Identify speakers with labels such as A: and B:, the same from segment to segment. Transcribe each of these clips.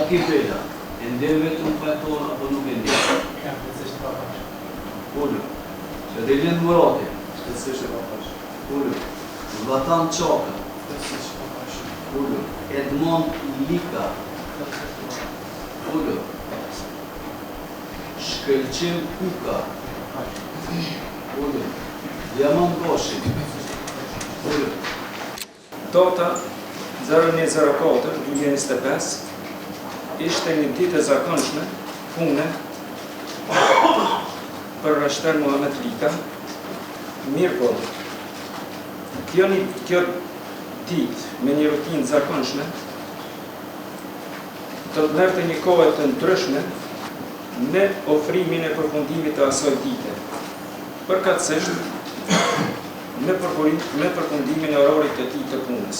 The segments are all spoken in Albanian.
A: ki Bela, e ndem vetëm fajtor apo nuk e ndem?
B: Shtetësisht pa pash.
A: Ullu. Shëdilin Murati.
B: Shtetësisht pa pash.
A: Ullu. Zlatan Çaka.
B: Shtetësisht pa pash.
A: Ullu. Edmond Lika. Ullu. Shkëlqim Kuka. Ullu. Diamant Goshi. Ullu.
C: Data 01/04/2025 ishte një ditë e zakonshme pune për Rashter Muhamet Lika. Mirë po, kjo ditë me një rutinë zakonshme të merrte një kohë të ndryshme në ofrimin e përfundimit të asaj dite. Përkatësisht me përfundimin e orarit të tij të punës.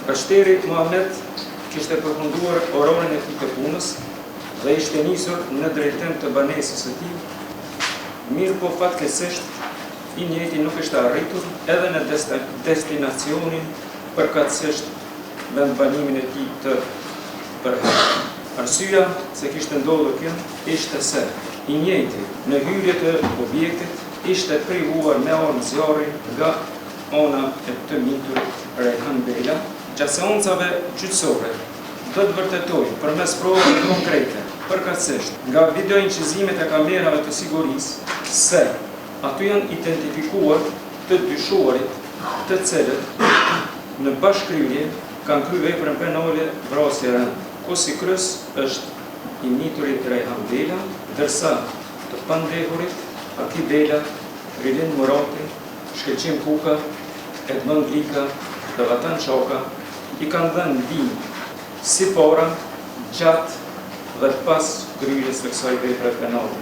C: Rashteri Muhamet kishte përfunduar orarin e tij të punës dhe ishte nisur në drejtim të banesës së tij. Mirë po fatkeqësisht i njëjti nuk ishte arritur edhe në destinacionin përkatësisht me banimin e tij të përhershëm. Arsyeja se kishte ndodhur kjo ishte se i njëjti në hyrje të objektit ishte privuar me armë zjarri nga ana e të miturit Rejhan Bela. Gjatë seancave gjyqësore do të vërtetojnë përmes provave konkrete, përkatësisht nga video incizimet e kamerave të sigurisë, se aty janë identifikuar të dyshuarit të cilët në bashkëkryer kanë kryer veprën penale vrasje rënd. Kosikryes është i miturit Rejhan Bela, ndërsa të pandehurit Aki Bela, Rilin Murati, Shkëlqim Kuka, Edmond Lika dhe Zlatan Çaka i kanë dhënë ndihmë si para, gjatë dhe pas kryerjes së kësaj vepre penale.